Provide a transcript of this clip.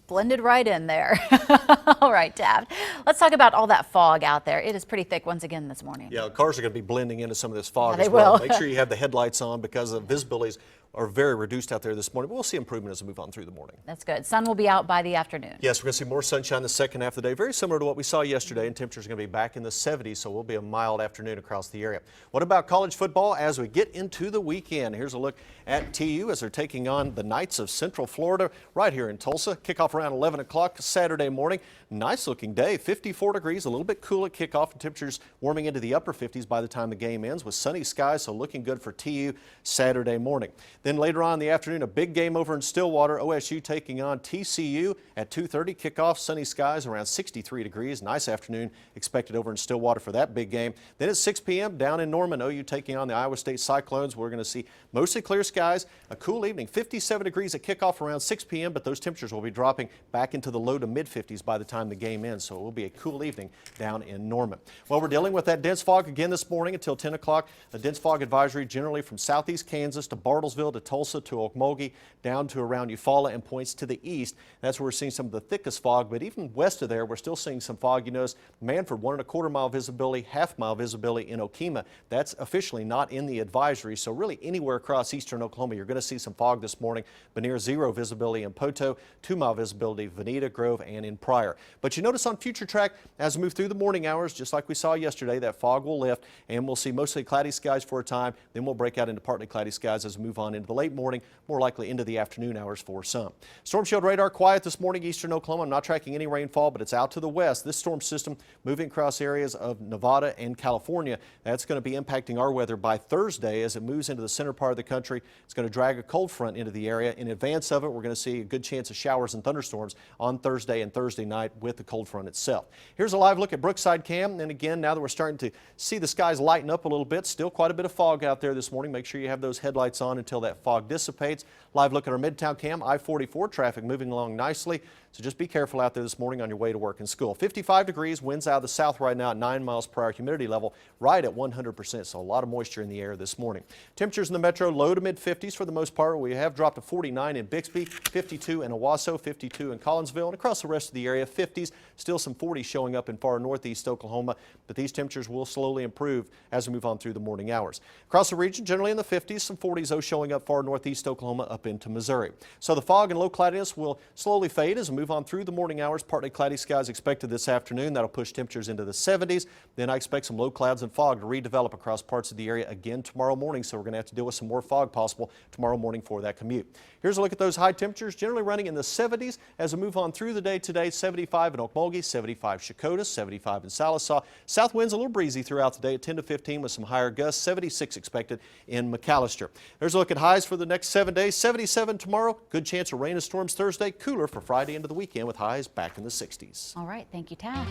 blended right in there. All right, Taft, let's talk about all that fog out there. It is pretty thick once again this morning. Yeah, cars are going to be blending into some of this fog Yeah, as well. will. Make sure you have the headlights on because the visibilities are very reduced out there this morning. But we'll see improvement as we move on through the morning. That's good. Sun will be out by the afternoon. Yes, we're going to see more sunshine the second half of the day, very similar to what we saw yesterday, and temperatures are going to be back in the 70s, so it will be a mild afternoon across the area. What about college football as we get into the weekend? Here's a look at TU as they're taking on the Knights of Central Florida right here in Tulsa. Kickoff around 11 o'clock Saturday morning. Nice looking day, 54 degrees, a little bit cool at kickoff, and temperatures warming into the upper 50s by the time the game ends with sunny skies, so looking good for TU Saturday morning. Then later on in the afternoon, a big game over in Stillwater, OSU taking on TCU at 2:30. Kickoff, sunny skies around 63 degrees. Nice afternoon expected over in Stillwater for that big game. Then at 6 p.m. down in Norman, OU taking on the Iowa State Cyclones. We're going to see mostly clear skies, a cool evening, 57 degrees at kickoff around 6 p.m., but those temperatures will be dropping back into the low to mid 50s by the time the game ends, so it will be a cool evening down in Norman. Well, we're dealing with that dense fog again this morning until 10 o'clock. A dense fog advisory generally from southeast Kansas to Bartlesville to Tulsa to Okmulgee down to around Eufaula and points to the east. That's where we're seeing some of the thickest fog, but even west of there, we're still seeing some fog. You notice Manford, 1 1/4 mile visibility, half-mile visibility in Okemah. That's officially not in the advisory, so really anywhere across eastern Oklahoma, you're going to see some fog this morning, but near 0 visibility in Poto, 2-mile visibility Veneta, Grove, and in Pryor. But you notice on future track, as we move through the morning hours, just like we saw yesterday, that fog will lift, and we'll see mostly cloudy skies for a time. Then we'll break out into partly cloudy skies as we move on into the late morning, more likely into the afternoon hours for some. Storm Shield radar quiet this morning, eastern Oklahoma. I'm not tracking any rainfall, but it's out to the west. This storm system moving across areas of Nevada and California. That's going to be impacting our weather by Thursday as it moves into the center part of the country. It's going to drag a cold front into the area. In advance of it, we're going to see a good chance of showers and thunderstorms on Thursday and Thursday night with the cold front itself. Here's a live look at Brookside Cam. And again, now that we're starting to see the skies lighten up a little bit, still quite a bit of fog out there this morning. Make sure you have those headlights on until that fog dissipates. Live look at our Midtown Cam, I-44 traffic moving along nicely. So just be careful out there this morning on your way to work and school. 55 degrees, winds out of the south right now at 9 miles per hour, humidity level right at 100%. So a lot of moisture in the air this morning. Temperatures in the metro low to mid 50s for the most part. We have dropped to 49 in Bixby, 52 in Owasso, 52 in Collinsville, and across the rest of the area, 50s. Still some 40s showing up in far northeast Oklahoma, but these temperatures will slowly improve as we move on through the morning hours. Across the region, generally in the 50s, some 40s though showing up far northeast Oklahoma up into Missouri. So the fog and low cloudiness will slowly fade as we move on through the morning hours. Partly cloudy skies expected this afternoon. That'll push temperatures into the 70s. Then I expect some low clouds and fog to redevelop across parts of the area again tomorrow morning, so we're going to have to deal with some more fog possible tomorrow morning for that commute. Here's a look at those high temperatures, generally running in the 70s as we move on through the day today. 75 in Okmulgee, 75 Shakota, 75 in Sallisaw. South winds a little breezy throughout the day at 10 to 15 with some higher gusts. 76 expected in McAllister. There's a look at highs for the next 7 days. 77 tomorrow. Good chance of rain and storms Thursday. Cooler for Friday into the weekend with highs back in the 60s. All right. Thank you, Taft.